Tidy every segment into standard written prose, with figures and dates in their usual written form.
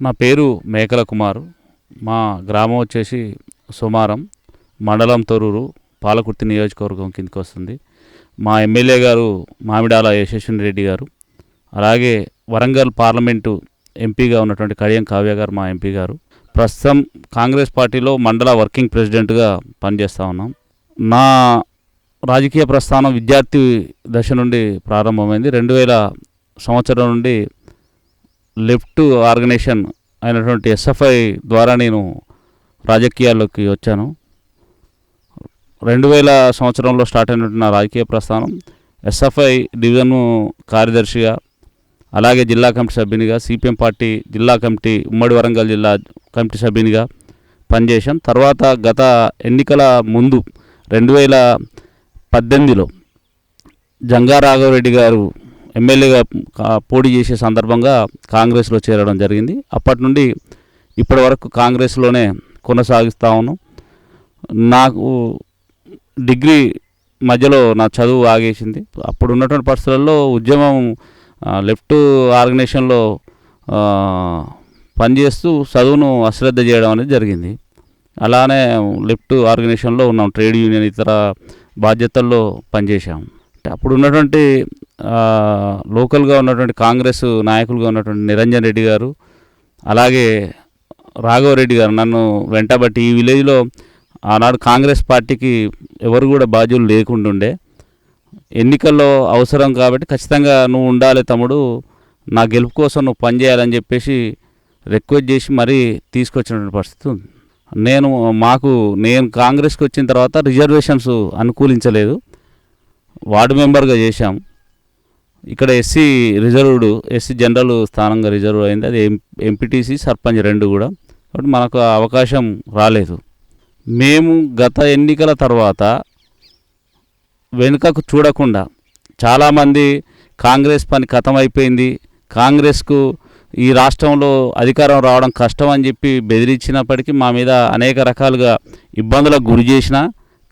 నా పేరు మేకల కుమారు. మా గ్రామం వచ్చేసి సుమారం, మండలం తొర్రూరు, పాలకుర్తి నియోజకవర్గం కిందకి వస్తుంది. మా ఎమ్మెల్యే గారు మామిడాల యశస్విని రెడ్డి గారు, అలాగే వరంగల్ పార్లమెంటు ఎంపీగా ఉన్నటువంటి కడియం కావ్య గారు మా ఎంపీ గారు. ప్రస్తుతం కాంగ్రెస్ పార్టీలో మండల వర్కింగ్ ప్రెసిడెంట్గా పనిచేస్తూ ఉన్నాం. నా రాజకీయ ప్రస్థానం విద్యార్థి దశ నుండి ప్రారంభమైంది. 2000 సంవత్సరం నుండి లెఫ్ట్ ఆర్గనైజేషన్ అయినటువంటి ఎస్ఎఫ్ఐ ద్వారా నేను రాజకీయాల్లోకి వచ్చాను. 2000 సంవత్సరంలో స్టార్ట్ అయినటువంటి నా రాజకీయ ప్రస్థానం ఎస్ఎఫ్ఐ డివిజన్ కార్యదర్శిగా, అలాగే జిల్లా కమిటీ సభ్యునిగా, సిపిఎం పార్టీ జిల్లా కమిటీ ఉమ్మడి వరంగల్ జిల్లా కమిటీ సభ్యునిగా పనిచేశాం. తర్వాత గత ఎన్నికల ముందు 2018లో జంగా రాఘవరెడ్డి గారు ఎమ్మెల్యేగా పోటీ చేసే సందర్భంగా కాంగ్రెస్లో చేరడం జరిగింది. అప్పటి నుండి ఇప్పటి వరకు కాంగ్రెస్లోనే కొనసాగిస్తూ ఉన్నాం. నాకు డిగ్రీ మధ్యలో నా చదువు ఆగేసింది. అప్పుడు ఉన్నటువంటి పరిస్థితుల్లో ఉద్యమం లెఫ్ట్ ఆర్గనైజేషన్లో పనిచేస్తూ చదువును అశ్రద్ధ చేయడం అనేది జరిగింది. అలానే లెఫ్ట్ ఆర్గనైజేషన్లో ఉన్నాం, ట్రేడ్ యూనియన్ ఇతర బాధ్యతల్లో పనిచేసాం. అప్పుడు ఉన్నటువంటి లోకల్గా ఉన్నటువంటి కాంగ్రెస్ నాయకులుగా ఉన్నటువంటి నిరంజన్ రెడ్డి గారు, అలాగే రాఘవరెడ్డి గారు నన్ను వెంటబట్టి ఈ విలేజ్లో ఆనాడు కాంగ్రెస్ పార్టీకి ఎవరు కూడా బాధ్యులు లేకుండా ఉండే, ఎన్నికల్లో అవసరం కాబట్టి ఖచ్చితంగా నువ్వు ఉండాలి తమ్ముడు, నా గెలుపు కోసం నువ్వు పనిచేయాలని చెప్పేసి రిక్వెస్ట్ చేసి మరీ తీసుకొచ్చినటువంటి పరిస్థితి ఉంది. నేను కాంగ్రెస్కి వచ్చిన తర్వాత రిజర్వేషన్స్ అనుకూలించలేదు. వార్డు మెంబర్గా చేశాం. ఇక్కడ ఎస్సీ జనరల్ స్థానంగా రిజర్వ్ అయింది. అది ఎంపీటీసీ సర్పంచ్ 2 కూడా. కాబట్టి మనకు అవకాశం రాలేదు. మేము గత ఎన్నికల తర్వాత వెనుకకు చూడకుండా చాలామంది కాంగ్రెస్ పని ఖతమైపోయింది, కాంగ్రెస్కు ఈ రాష్ట్రంలో అధికారం రావడం కష్టం అని చెప్పి బెదిరించినప్పటికీ మా మీద అనేక రకాలుగా ఇబ్బందులకు గురి చేసిన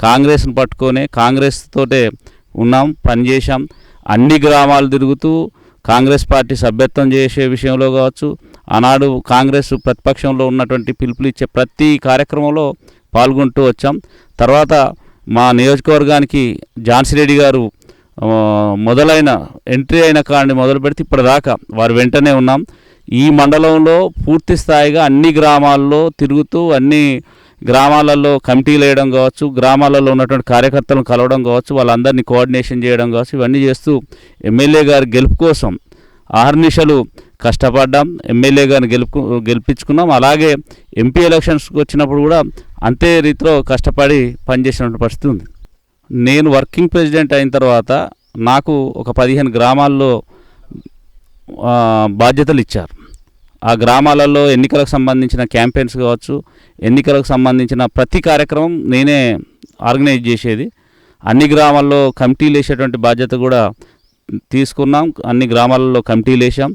కాంగ్రెస్ని పట్టుకొని కాంగ్రెస్ తోటే ఉన్నాం, పనిచేశాం. అన్ని గ్రామాలు తిరుగుతూ కాంగ్రెస్ పార్టీ సభ్యత్వం చేసే విషయంలో కావచ్చు, ఆనాడు కాంగ్రెస్ ప్రతిపక్షంలో ఉన్నటువంటి పిలుపులు ఇచ్చే ప్రతి కార్యక్రమంలో పాల్గొంటూ వచ్చాం. తర్వాత మా నియోజకవర్గానికి ఝాన్సీ రెడ్డి గారు ఎంట్రీ అయిన కాడిని మొదలు పెడితే ఇప్పటిదాకా వారు వెంటనే ఉన్నాం. ఈ మండలంలో పూర్తి స్థాయిగా అన్ని గ్రామాల్లో తిరుగుతూ అన్ని గ్రామాలలో కమిటీలు వేయడం కావచ్చు, గ్రామాలలో ఉన్నటువంటి కార్యకర్తలను కలవడం కావచ్చు, వాళ్ళందరినీ కోఆర్డినేషన్ చేయడం కావచ్చు, ఇవన్నీ చేస్తూ ఎమ్మెల్యే గారి గెలుపు కోసం అహర్నిశలు కష్టపడ్డాం. ఎమ్మెల్యే గారిని గెలిపించుకున్నాం. అలాగే ఎంపీ ఎలక్షన్స్కి వచ్చినప్పుడు కూడా అంతే రీతిలో కష్టపడి పనిచేసినటువంటి పరిస్థితి ఉంది. నేను వర్కింగ్ ప్రెసిడెంట్ అయిన తర్వాత నాకు ఒక 15 గ్రామాల్లో బాధ్యతలు ఇచ్చారు. ఆ గ్రామాలలో ఎన్నికలకు సంబంధించిన క్యాంపెయిన్స్ కావచ్చు, ఎన్నికలకు సంబంధించిన ప్రతి కార్యక్రమం నేనే ఆర్గనైజ్ చేసేది. అన్ని గ్రామాల్లో కమిటీలు వేసేటువంటి బాధ్యత కూడా తీసుకున్నాం. అన్ని గ్రామాలలో కమిటీలు వేసాం.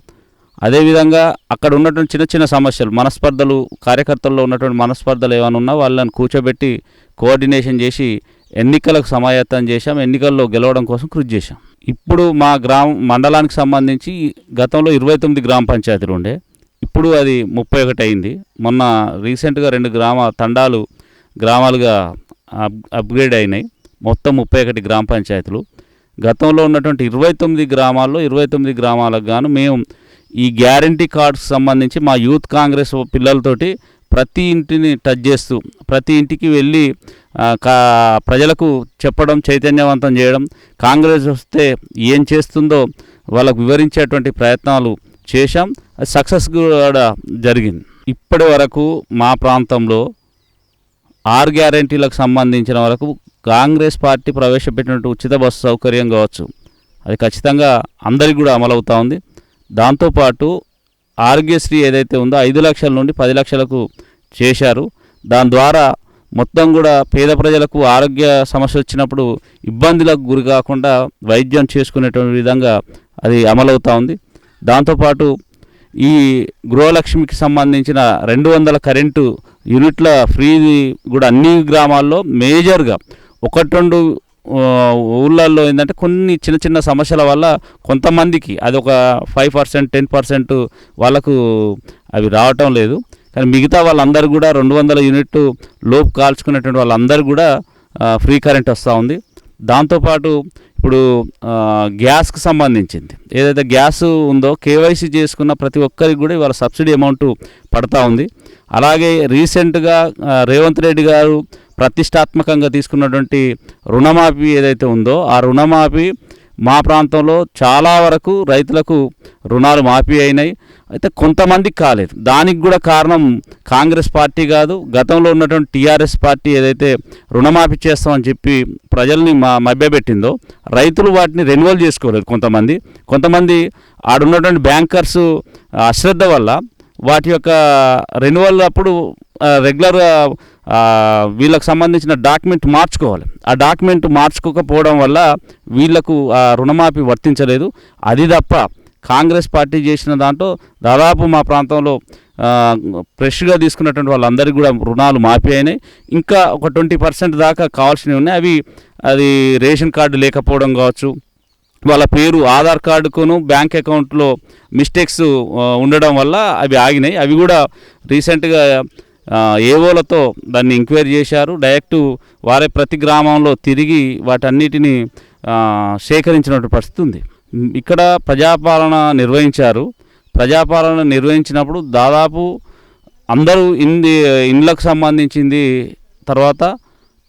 అదేవిధంగా అక్కడ ఉన్నటువంటి చిన్న చిన్న సమస్యలు, మనస్పర్ధలు, కార్యకర్తల్లో ఉన్నటువంటి మనస్పర్ధలు ఏమైనా ఉన్నా వాళ్ళని కూర్చోబెట్టి కోఆర్డినేషన్ చేసి ఎన్నికలకు సమాయత్తం చేశాం. ఎన్నికల్లో గెలవడం కోసం కృషి చేశాం. ఇప్పుడు మా మండలానికి సంబంధించి గతంలో 29 గ్రామ పంచాయతీలు ఉండే, ఇప్పుడు అది 31 అయింది. మొన్న రీసెంట్గా 2 గ్రామాలుగా అప్గ్రేడ్ అయినాయి. మొత్తం 31 గ్రామ పంచాయతీలు. గతంలో ఉన్నటువంటి 29 గ్రామాల్లో 29 గ్రామాలకు గాను మేము ఈ గ్యారంటీ కార్డ్స్ సంబంధించి మా యూత్ కాంగ్రెస్ పిల్లలతోటి ప్రతి ఇంటిని టచ్ చేస్తూ ప్రతి ఇంటికి వెళ్ళి ప్రజలకు చెప్పడం, చైతన్యవంతం చేయడం, కాంగ్రెస్ వస్తే ఏం చేస్తుందో వాళ్ళకు వివరించేటువంటి ప్రయత్నాలు చేశాం. అది సక్సెస్ కూడా జరిగింది. ఇప్పటి వరకు మా ప్రాంతంలో 6 గ్యారంటీలకు సంబంధించిన వరకు కాంగ్రెస్ పార్టీ ప్రవేశపెట్టినట్టు ఉచిత బస్సు సౌకర్యం కావచ్చు, అది ఖచ్చితంగా అందరికీ కూడా అమలవుతూ ఉంది. దాంతోపాటు ఆరోగ్యశ్రీ ఏదైతే ఉందో 5 లక్షల నుండి 10 లక్షలకు చేశారు. దాని ద్వారా మొత్తం కూడా పేద ప్రజలకు ఆరోగ్య సమస్య వచ్చినప్పుడు ఇబ్బందులకు గురి కాకుండా వైద్యం చేసుకునేటువంటి విధంగా అది అమలవుతూ ఉంది. దాంతోపాటు ఈ గృహలక్ష్మికి సంబంధించిన 200 కరెంటు యూనిట్ల ఫ్రీ కూడా అన్ని గ్రామాల్లో మేజర్గా 1-2 ఊళ్ళల్లో ఏంటంటే కొన్ని చిన్న చిన్న సమస్యల వల్ల కొంతమందికి అది ఒక 5% 10% వాళ్ళకు అవి రావటం లేదు. కానీ మిగతా వాళ్ళందరూ కూడా 200 యూనిట్ లోపు కాల్చుకునేటువంటి వాళ్ళందరూ కూడా ఫ్రీ కరెంట్ వస్తూ ఉంది. దాంతోపాటు ఇప్పుడు గ్యాస్కి సంబంధించింది ఏదైతే గ్యాస్ ఉందో కేవైసీ చేసుకున్న ప్రతి ఒక్కరికి కూడా ఇవాళ సబ్సిడీ అమౌంట్ పడతా ఉంది. అలాగే రీసెంట్గా రేవంత్ రెడ్డి గారు ప్రతిష్టాత్మకంగా తీసుకున్నటువంటి రుణమాఫీ ఏదైతే ఉందో ఆ రుణమాఫీ మా ప్రాంతంలో చాలా వరకు రైతులకు రుణాలు మాఫీ అయినాయి. అయితే కొంతమందికి కాలేదు. దానికి కూడా కారణం కాంగ్రెస్ పార్టీ కాదు, గతంలో ఉన్నటువంటి టీఆర్ఎస్ పార్టీ ఏదైతే రుణమాఫీ చేస్తామని చెప్పి ప్రజల్ని మభ్యపెట్టిందో రైతులు వాటిని రెన్యువల్ చేసుకోలేదు. కొంతమంది ఆడున్నటువంటి బ్యాంకర్స్ అశ్రద్ధ వల్ల వాటి యొక్క రెన్యువల్ అప్పుడు రెగ్యులర్గా వీళ్ళకు సంబంధించిన డాక్యుమెంట్ మార్చుకోవాలి. ఆ డాక్యుమెంట్ మార్చుకోకపోవడం వల్ల వీళ్లకు రుణమాఫీ వర్తించలేదు. అది తప్ప కాంగ్రెస్ పార్టీ చేసిన దాంట్లో దాదాపు మా ప్రాంతంలో ఫ్రెష్గా తీసుకున్నటువంటి వాళ్ళందరికీ కూడా రుణాలు మాఫీ అయినాయి. ఇంకా ఒక 20% దాకా కావాల్సినవి ఉన్నాయి. అది రేషన్ కార్డు లేకపోవడం కావచ్చు, వాళ్ళ పేరు ఆధార్ కార్డుకును బ్యాంక్ అకౌంట్లో మిస్టేక్స్ ఉండడం వల్ల అవి ఆగినాయి. అవి కూడా రీసెంట్గా ఏవోలతో దాన్ని ఎంక్వైరీ చేశారు. డైరెక్టు వారే ప్రతి గ్రామంలో తిరిగి వాటన్నిటిని సేకరించినటువంటి పరిస్థితి ఉంది. ఇక్కడ ప్రజాపాలన నిర్వహించినప్పుడు దాదాపు అందరూ ఇండ్లకు సంబంధించింది, తర్వాత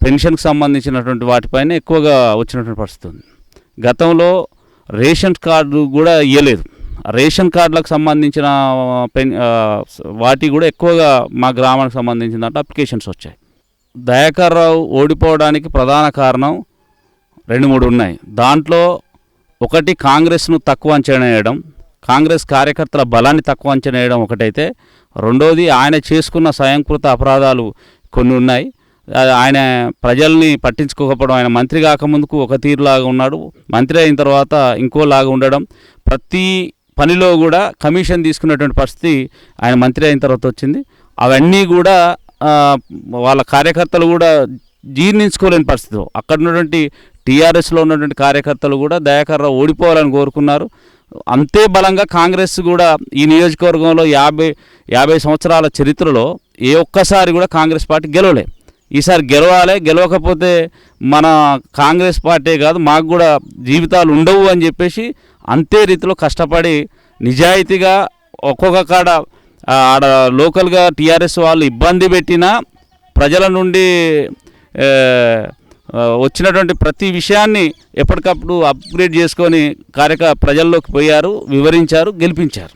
పెన్షన్కి సంబంధించినటువంటి వాటిపైన ఎక్కువగా వచ్చినటువంటి పరిస్థితి ఉంది. గతంలో రేషన్ కార్డు కూడా ఇవ్వలేదు. రేషన్ కార్డులకు సంబంధించిన వాటి కూడా ఎక్కువగా మా గ్రామానికి సంబంధించిన దాంట్లో అప్లికేషన్స్ వచ్చాయి. దయాకర్ రావు ఓడిపోవడానికి ప్రధాన కారణం 2-3 ఉన్నాయి. దాంట్లో ఒకటి కాంగ్రెస్ను తక్కువ అంచనా వేయడం, కాంగ్రెస్ కార్యకర్తల బలాన్ని తక్కువ అంచనా వేయడం ఒకటైతే, రెండోది ఆయన చేసుకున్న స్వయంకృత అపరాధాలు కొన్ని ఉన్నాయి. ఆయన ప్రజల్ని పట్టించుకోకపోవడం. ఆయన మంత్రి కాకముందుకు ఒక తీరులాగా ఉన్నాడు, మంత్రి అయిన తర్వాత ఇంకోలాగా ఉండడం, ప్రతి పనిలో కూడా కమిషన్ తీసుకున్నటువంటి పరిస్థితి ఆయన మంత్రి అయిన తర్వాత వచ్చింది. అవన్నీ కూడా వాళ్ళ కార్యకర్తలు కూడా జీర్ణించుకోలేని పరిస్థితి. అక్కడ ఉన్నటువంటి టీఆర్ఎస్లో ఉన్నటువంటి కార్యకర్తలు కూడా దయాకర్ రావు ఓడిపోవాలని కోరుకున్నారు. అంతే బలంగా కాంగ్రెస్ కూడా ఈ నియోజకవర్గంలో 50 సంవత్సరాల చరిత్రలో ఏ ఒక్కసారి కూడా కాంగ్రెస్ పార్టీ గెలవలే. ఈసారి గెలవాలి, గెలవకపోతే మన కాంగ్రెస్ పార్టీ కాదు మాకు కూడా జీవితాలు ఉండవు అని చెప్పేసి అంతే రీతిలో కష్టపడి నిజాయితీగా ఒక్కొక్క కాడ ఆడ లోకల్గా టీఆర్ఎస్ వాళ్ళు ఇబ్బంది పెట్టినా ప్రజల నుండి వచ్చినటువంటి ప్రతి విషయాన్ని ఎప్పటికప్పుడు అప్గ్రేడ్ చేసుకొని ప్రజల్లోకి పోయారు, వివరించారు, గెలిపించారు.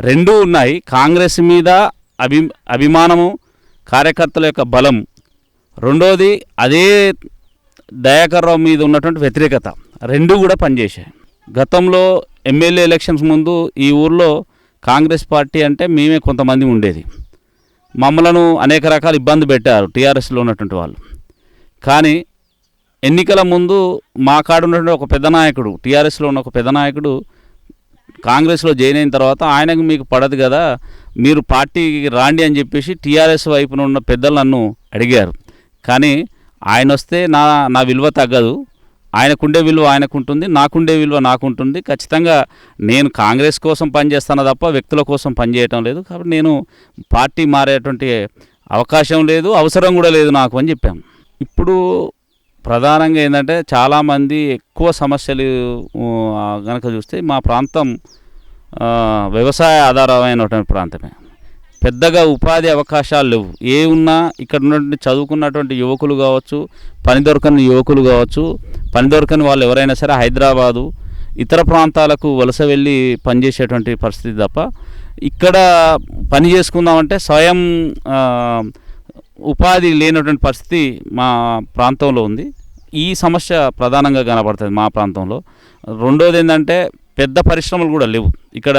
రెండూ ఉన్నాయి. కాంగ్రెస్ మీద అభిమానము, కార్యకర్తల యొక్క బలం. రెండోది అదే దయాకర్ రావు మీద ఉన్నటువంటి వ్యతిరేకత. రెండూ కూడా పనిచేశాయి. గతంలో ఎమ్మెల్యే ఎలక్షన్స్ ముందు ఈ ఊర్లో కాంగ్రెస్ పార్టీ అంటే మేమే కొంతమంది ఉండేది. మమ్మలను అనేక రకాల ఇబ్బంది పెట్టారు టీఆర్ఎస్లో ఉన్నటువంటి వాళ్ళు. కానీ ఎన్నికల ముందు మా కాడ ఉన్నటువంటి ఒక పెద్ద నాయకుడు, టీఆర్ఎస్లో ఉన్న ఒక పెద్ద నాయకుడు కాంగ్రెస్లో జాయిన్ అయిన తర్వాత ఆయనకు మీకు పడదు కదా, మీరు పార్టీకి రాండి అని చెప్పేసి టీఆర్ఎస్ వైపున ఉన్న పెద్దలు నన్ను అడిగారు. కానీ ఆయన వస్తే నా విలువ తగ్గదు. ఆయనకుండే విలువ ఆయనకుంటుంది, నాకుండే విలువ నాకుంటుంది. ఖచ్చితంగా నేను కాంగ్రెస్ కోసం పనిచేస్తాను తప్ప వ్యక్తుల కోసం పనిచేయటం లేదు. కాబట్టి నేను పార్టీ మారేటువంటి అవకాశం లేదు, అవసరం కూడా లేదు నాకు అని చెప్పాము. ఇప్పుడు ప్రధానంగా ఏంటంటే చాలామంది ఎక్కువ సమస్యలు కనుక చూస్తే మా ప్రాంతం వ్యవసాయ ఆధారమైనటువంటి ప్రాంతమే. పెద్దగా ఉపాధి అవకాశాలు లేవు. ఏ ఉన్నా ఇక్కడ ఉన్నటువంటి చదువుకున్నటువంటి యువకులు కావచ్చు, పని దొరకని యువకులు కావచ్చు, పని దొరకని వాళ్ళు ఎవరైనా సరే హైదరాబాదు ఇతర ప్రాంతాలకు వలస వెళ్ళి పనిచేసేటువంటి పరిస్థితి తప్ప ఇక్కడ పని చేసుకుందామంటే స్వయం ఉపాధి లేనటువంటి పరిస్థితి మా ప్రాంతంలో ఉంది. ఈ సమస్య ప్రధానంగా కనబడుతుంది మా ప్రాంతంలో. రెండోది ఏంటంటే పెద్ద పరిశ్రమలు కూడా లేవు ఇక్కడ.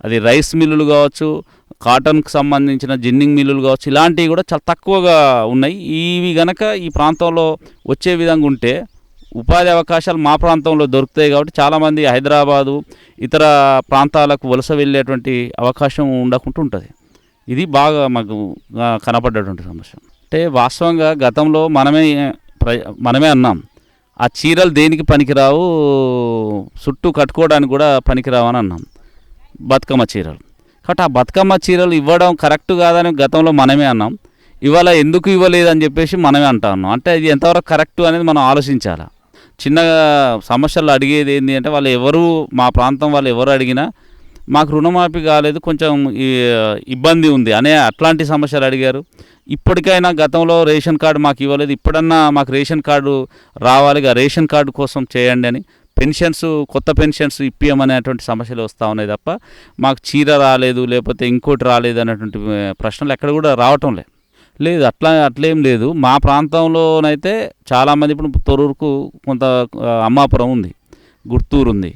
అది రైస్ మిల్లులు కావచ్చు, కాటన్కి సంబంధించిన జిన్నింగ్ మిల్లులు కావచ్చు, ఇలాంటివి కూడా చాలా తక్కువగా ఉన్నాయి. ఇవి గనక ఈ ప్రాంతంలో వచ్చే విధంగా ఉంటే ఉపాధి అవకాశాలు మా ప్రాంతంలో దొరుకుతాయి. కాబట్టి చాలామంది హైదరాబాదు ఇతర ప్రాంతాలకు వలస వెళ్ళేటువంటి అవకాశం ఉండకుండా ఉంటుంది. ఇది బాగా మాకు కనపడ్డటువంటి సమస్య. అంటే వాస్తవంగా గతంలో మనమే అన్నాం, ఆ చీరలు దేనికి పనికిరావు, చుట్టూ కట్టుకోవడానికి కూడా పనికిరావు అని అన్నాం బతుకమ్మ చీరలు. కాబట్టి ఆ బతుకమ్మ చీరలు ఇవ్వడం కరెక్ట్ కాదని గతంలో మనమే అన్నాం. ఇవాళ ఎందుకు ఇవ్వలేదని చెప్పేసి మనమే అంటా ఉన్నాం. అంటే ఇది ఎంతవరకు కరెక్టు అనేది మనం ఆలోచించాలి. చిన్నగా సమస్యలు అడిగేది ఏంటి అంటే వాళ్ళు ఎవరు, మా ప్రాంతం వాళ్ళు ఎవరు అడిగినా మాకు రుణమాఫీ కాలేదు, కొంచెం ఇబ్బంది ఉంది అనే అట్లాంటి సమస్యలు అడిగారు. ఇప్పటికైనా గతంలో రేషన్ కార్డు మాకు ఇవ్వలేదు, ఇప్పుడన్నా మాకు రేషన్ కార్డు రావాలి, రేషన్ కార్డు కోసం చేయండి అని, పెన్షన్స్ కొత్త పెన్షన్స్ ఇప్పియమనేటువంటి సమస్యలు వస్తూ ఉన్నాయి తప్ప మాకు చీర రాలేదు లేకపోతే ఇంకోటి రాలేదు అనేటువంటి ప్రశ్నలు ఎక్కడ కూడా రావటం లేదు. అట్లేం లేదు. మా ప్రాంతంలోనైతే చాలామంది ఇప్పుడు తొర్రూరుకు కొంత అమ్మాపురం ఉంది, గుర్తూరు ఉంది,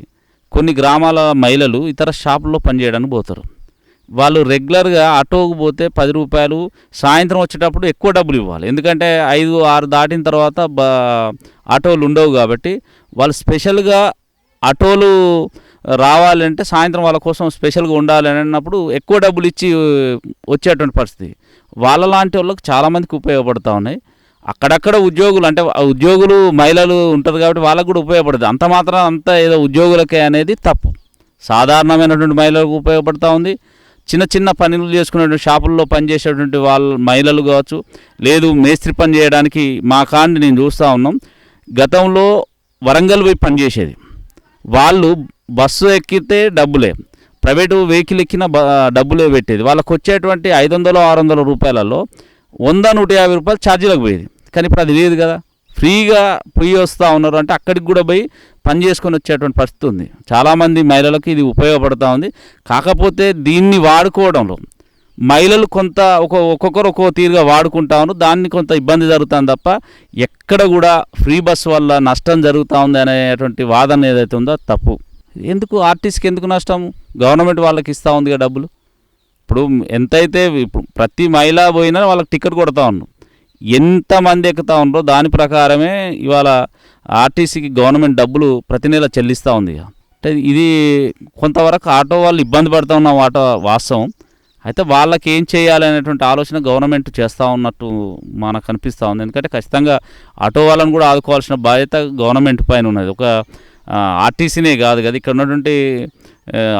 కొన్ని గ్రామాల మహిళలు ఇతర షాపుల్లో పనిచేయడానికి పోతారు. వాళ్ళు రెగ్యులర్గా ఆటోకు పోతే 10 రూపాయలు, సాయంత్రం వచ్చేటప్పుడు ఎక్కువ డబ్బులు ఇవ్వాలి. ఎందుకంటే 5-6 దాటిన తర్వాత ఆటోలు ఉండవు కాబట్టి వాళ్ళు స్పెషల్గా ఆటోలు రావాలంటే సాయంత్రం వాళ్ళ కోసం స్పెషల్గా ఉండాలి అని అన్నప్పుడు ఎక్కువ డబ్బులు ఇచ్చి వచ్చేటువంటి పరిస్థితి. వాళ్ళ లాంటి వాళ్ళకి చాలామందికి ఉపయోగపడుతూ ఉన్నాయి. అక్కడక్కడ ఉద్యోగులు అంటే ఉద్యోగులు మహిళలు ఉంటారు కాబట్టి వాళ్ళకు కూడా ఉపయోగపడుతుంది. అంత మాత్రం అంత ఏదో ఉద్యోగులకే అనేది తప్పు. సాధారణమైనటువంటి మహిళలకు ఉపయోగపడుతూ ఉంది. చిన్న చిన్న పనులు చేసుకునేటువంటి షాపుల్లో పనిచేసేటువంటి వాళ్ళ మహిళలు కావచ్చు, లేదు మేస్త్రి పని చేయడానికి మా కాండి నేను చూస్తూ ఉన్నాం. గతంలో వరంగల్ పోయి పనిచేసేది వాళ్ళు బస్సు ఎక్కితే డబ్బులే, ప్రైవేటు వెహికల్ ఎక్కిన డబ్బులే పెట్టేది. వాళ్ళకు వచ్చేటువంటి 500-600 రూపాయలలో 100-150 రూపాయలు ఛార్జీలకు పోయేది. కానీ ఇప్పుడు అది లేదు కదా, ఫ్రీగా పోయి వస్తూ ఉన్నారు. అంటే అక్కడికి కూడా పోయి పని చేసుకొని వచ్చేటువంటి పరిస్థితి ఉంది. చాలామంది మహిళలకు ఇది ఉపయోగపడుతూ ఉంది. కాకపోతే దీన్ని వాడుకోవడంలో మహిళలు కొంత ఒక్కొక్కరు ఒక్కో తీరుగా వాడుకుంటా ఉన్నారు. దాన్ని కొంత ఇబ్బంది జరుగుతుంది తప్ప ఎక్కడ కూడా ఫ్రీ బస్సు వల్ల నష్టం జరుగుతూ ఉంది అనేటువంటి వాదన ఏదైతే ఉందో తప్పు. ఎందుకు ఆర్టీసీకి ఎందుకు నష్టము? గవర్నమెంట్ వాళ్ళకి ఇస్తూ ఉంది కదా డబ్బులు. ఇప్పుడు ఎంతైతే ఇప్పుడు ప్రతి మహిళ పోయినా వాళ్ళకి టికెట్ కొడతా ఉన్నాం, ఎంతమంది ఎక్కుతూ ఉన్నారో దాని ప్రకారమే ఇవాళ ఆర్టీసీకి గవర్నమెంట్ డబ్బులు ప్రతి నెల చెల్లిస్తూ ఉంది. అంటే ఇది కొంతవరకు ఆటో వాళ్ళు ఇబ్బంది పడుతూ ఉన్న వాస్తవం. అయితే వాళ్ళకి ఏం చేయాలి అనేటువంటి ఆలోచన గవర్నమెంట్ చేస్తూ ఉన్నట్టు మనకు అనిపిస్తూ ఉంది. ఎందుకంటే ఖచ్చితంగా ఆటో వాళ్ళని కూడా ఆదుకోవాల్సిన బాధ్యత గవర్నమెంట్ పైన ఉన్నది. ఒక ఆర్టీసీనే కాదు కదా, ఇక్కడ ఉన్నటువంటి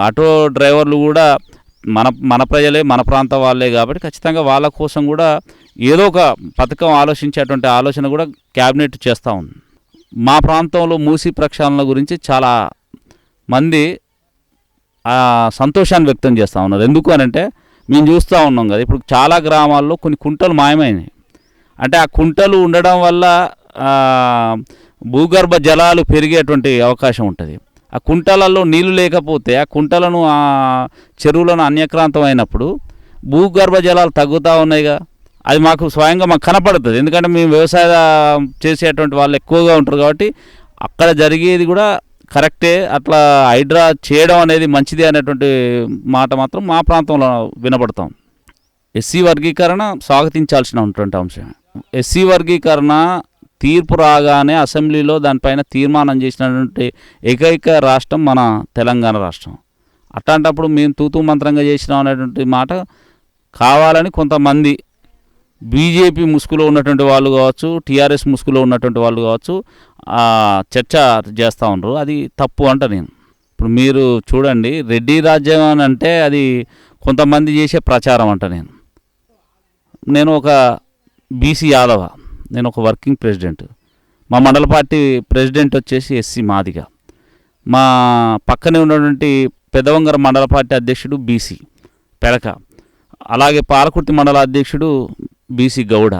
ఆటో డ్రైవర్లు కూడా మన ప్రజలే, మన ప్రాంతం వాళ్ళే కాబట్టి ఖచ్చితంగా వాళ్ళ కోసం కూడా ఏదో ఒక పథకం ఆలోచించేటువంటి ఆలోచన కూడా క్యాబినెట్ చేస్తూ ఉంది. మా ప్రాంతంలో మూసీ ప్రక్షాళన గురించి చాలా మంది సంతోషాన్ని వ్యక్తం చేస్తూ ఉన్నారు. ఎందుకు అని అంటే మేము చూస్తూ ఉన్నాం కదా, ఇప్పుడు చాలా గ్రామాల్లో కొన్ని కుంటలు మాయమైనాయి. అంటే ఆ కుంటలు ఉండడం వల్ల భూగర్భ జలాలు పెరిగేటువంటి అవకాశం ఉంటుంది. ఆ కుంటలలో నీళ్లు లేకపోతే ఆ కుంటలను ఆ చెరువులను అన్యక్రాంతం అయినప్పుడు భూగర్భ జలాలు తగ్గుతూ ఉన్నాయిగా. అది మాకు స్వయంగా మాకు కనపడుతుంది. ఎందుకంటే మేము వ్యవసాయం చేసేటువంటి వాళ్ళు ఎక్కువగా ఉంటారు కాబట్టి అక్కడ జరిగేది కూడా కరెక్టే. అట్లా హైడ్రా చేయడం అనేది మంచిది అనేటువంటి మాట మాత్రం మా ప్రాంతంలో వినపడతాం. ఎస్సీ వర్గీకరణ స్వాగతించాల్సినటువంటి అంశం. ఎస్సీ వర్గీకరణ తీర్పు రాగానే అసెంబ్లీలో దానిపైన తీర్మానం చేసినటువంటి ఏకైక రాష్ట్రం మన తెలంగాణ రాష్ట్రం. అట్లాంటప్పుడు మేము తూతూ మంత్రంగా చేసినాం అనేటువంటి మాట కావాలని కొంతమంది బీజేపీ ముసుగులో ఉన్నటువంటి వాళ్ళు కావచ్చు, టీఆర్ఎస్ ముసుగులో ఉన్నటువంటి వాళ్ళు కావచ్చు చర్చ చేస్తూ ఉన్నారు. అది తప్పు అంట నేను. ఇప్పుడు మీరు చూడండి, రెడ్డి రాజ్యం అని అంటే అది కొంతమంది చేసే ప్రచారం అంట. నేను ఒక బీసీ యాదవ, నేను ఒక వర్కింగ్ ప్రెసిడెంట్. మా మండల పార్టీ ప్రెసిడెంట్ వచ్చేసి ఎస్సీ మాదిగ. మా పక్కనే ఉన్నటువంటి పెదవంగర మండల పార్టీ అధ్యక్షుడు బీసీ పెడక, అలాగే పాలకుర్తి మండల అధ్యక్షుడు బీసీ గౌడ,